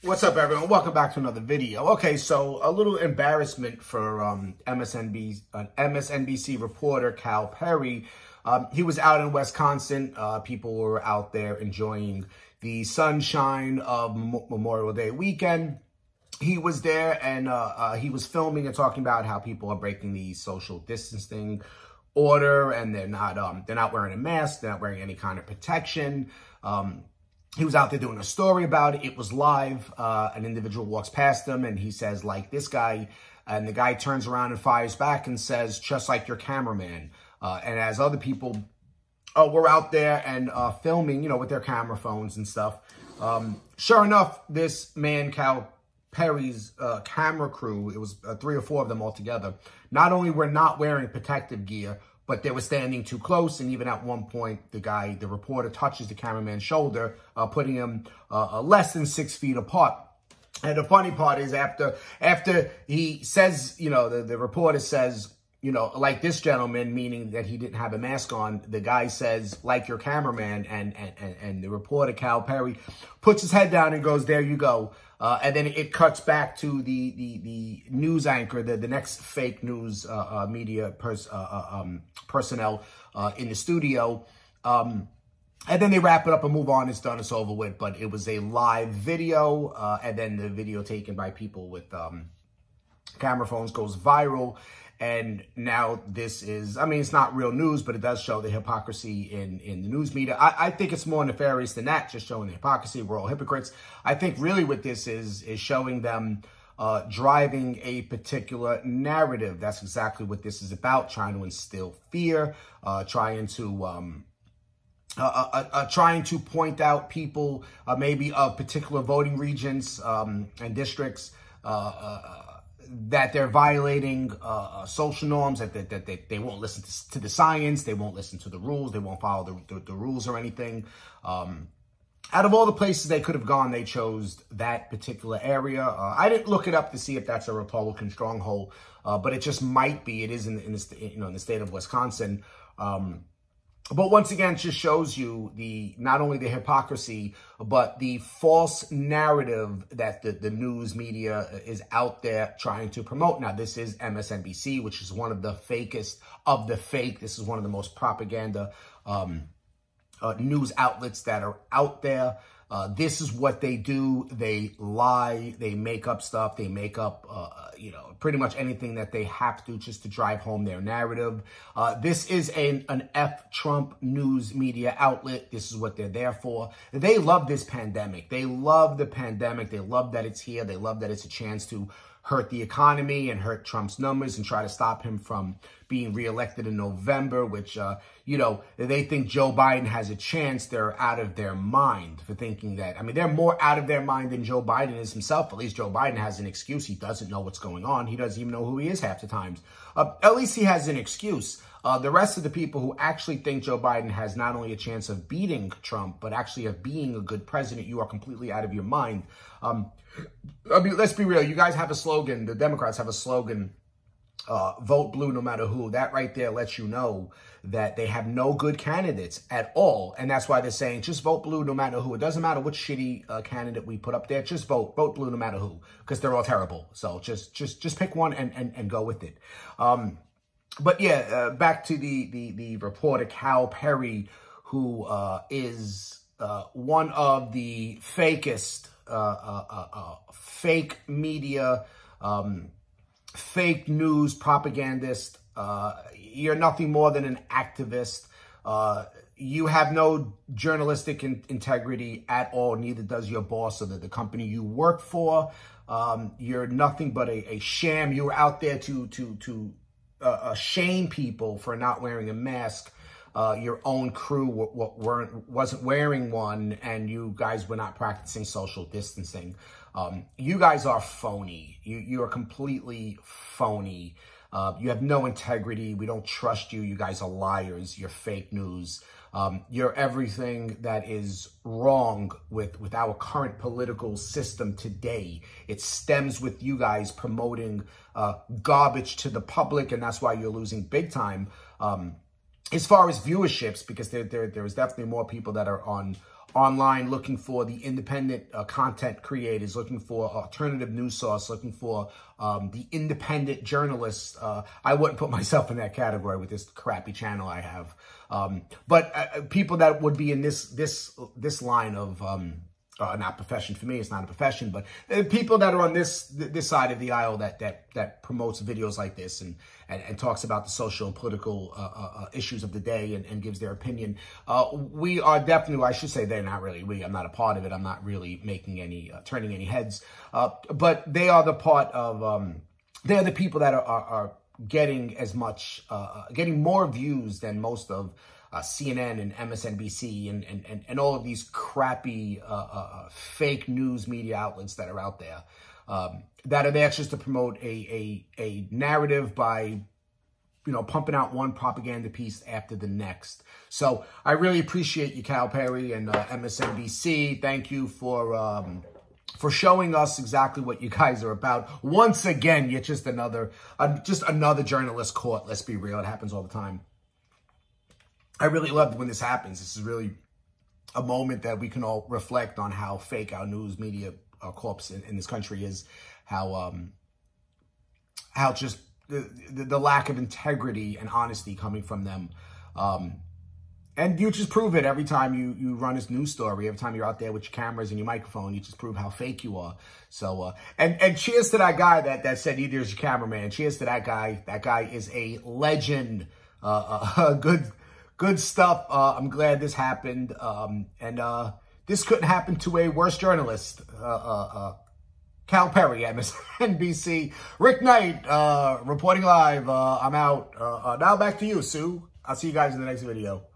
What's up, everyone? Welcome back to another video. Okay, so a little embarrassment for MSNBC reporter Cal Perry. He was out in Wisconsin. People were out there enjoying the sunshine of Memorial Day weekend. He was there and he was filming and talking about how people are breaking the social distancing order and they're not wearing a mask, they're not wearing any kind of protection. He was out there doing a story about it. It was live. An individual walks past him and he says, like this guy, and the guy turns around and fires back and says, just like your cameraman. And as other people were out there and filming, with their camera phones and stuff, sure enough, this man, Cal Perry's camera crew, it was 3 or 4 of them all together, not only were not wearing protective gear, but they were standing too close. And even at one point, the reporter touches the cameraman's shoulder, putting him less than 6 feet apart. And the funny part is after he says, the reporter says, like this gentleman, meaning that he didn't have a mask on, the guy says, like your cameraman, and the reporter, Cal Perry, puts his head down and goes, there you go. And then it cuts back to the news anchor, the next fake news media personnel in the studio. And then they wrap it up and move on. It's done. It's over with. But it was a live video. And then the video taken by people with camera phones goes viral. And now this is, it's not real news, but it does show the hypocrisy in the news media. I think it's more nefarious than that, just showing the hypocrisy. We're all hypocrites. I think really what this is showing them driving a particular narrative. That's exactly what this is about, trying to instill fear, trying to point out people maybe of particular voting regions and districts that they're violating social norms, that they won't listen to the science, they won't listen to the rules, they won't follow the rules or anything. Out of all the places they could have gone, they chose that particular area. I didn't look it up to see if that's a Republican stronghold, but it just might be. It is in the state of Wisconsin. But once again, it just shows you not only the hypocrisy, but the false narrative that the news media is out there trying to promote. Now, this is MSNBC, which is one of the fakest of the fake. This is one of the most propaganda news outlets that are out there. This is what they do. They lie. They make up stuff. They make up, pretty much anything that they have to just to drive home their narrative. This is an F-Trump news media outlet. This is what they're there for. They love this pandemic. They love the pandemic. They love that it's here. They love that it's a chance to hurt the economy and hurt Trump's numbers and try to stop him from being reelected in November, which, they think Joe Biden has a chance. They're out of their mind for thinking that. They're more out of their mind than Joe Biden is himself. At least Joe Biden has an excuse. He doesn't know what's going on. He doesn't even know who he is half the times. At least he has an excuse. The rest of the people who actually think Joe Biden has not only a chance of beating Trump, but actually of being a good president, you are completely out of your mind. Let's be real. You guys have a slogan. The Democrats have a slogan, vote blue no matter who. That right there lets you know that they have no good candidates at all. And that's why they're saying just vote blue no matter who. It doesn't matter which shitty candidate we put up there. Just vote blue no matter who, because they're all terrible. So just pick one and go with it. But yeah, back to the reporter Cal Perry, who is one of the fakest fake media, fake news propagandist. You're nothing more than an activist. You have no journalistic integrity at all. Neither does your boss or the company you work for. You're nothing but a sham. You were out there to shame people for not wearing a mask. Your own crew wasn't wearing one, and you guys were not practicing social distancing. You guys are phony. You are completely phony. You have no integrity. We don't trust you. You guys are liars. You're fake news. You're everything that is wrong with our current political system today. It stems with you guys promoting garbage to the public, and that's why you're losing big time. As far as viewerships, because there is definitely more people that are on online looking for the independent content creators, looking for alternative news source, looking for the independent journalists. I wouldn't put myself in that category with this crappy channel I have. But people that would be in this line of not profession. For me, it's not a profession, but people that are on this side of the aisle that promotes videos like this and talks about the social and political issues of the day and gives their opinion. We are definitely, I should say they're not really we. I'm not a part of it. I'm not really making any turning any heads. But they are the part of they're the people that are getting as much getting more views than most of CNN and MSNBC and all of these crappy fake news media outlets that are out there that are there just to promote a narrative by, you know, pumping out one propaganda piece after the next. So I really appreciate you, Cal Perry and MSNBC. Thank you for showing us exactly what you guys are about. Once again, you're just another journalist caught. Let's be real. It happens all the time. I really love when this happens. This is really a moment that we can all reflect on how fake our news media corps in this country is, how just the lack of integrity and honesty coming from them. And you just prove it every time you run this news story. Every time you're out there with your cameras and your microphone, you just prove how fake you are. So, and cheers to that guy that said either is your cameraman. Cheers to that guy. That guy is a legend. Good stuff. I'm glad this happened. And this couldn't happen to a worse journalist. Cal Perry, MSNBC. Rick Knight, reporting live. I'm out. Now back to you, Sue. I'll see you guys in the next video.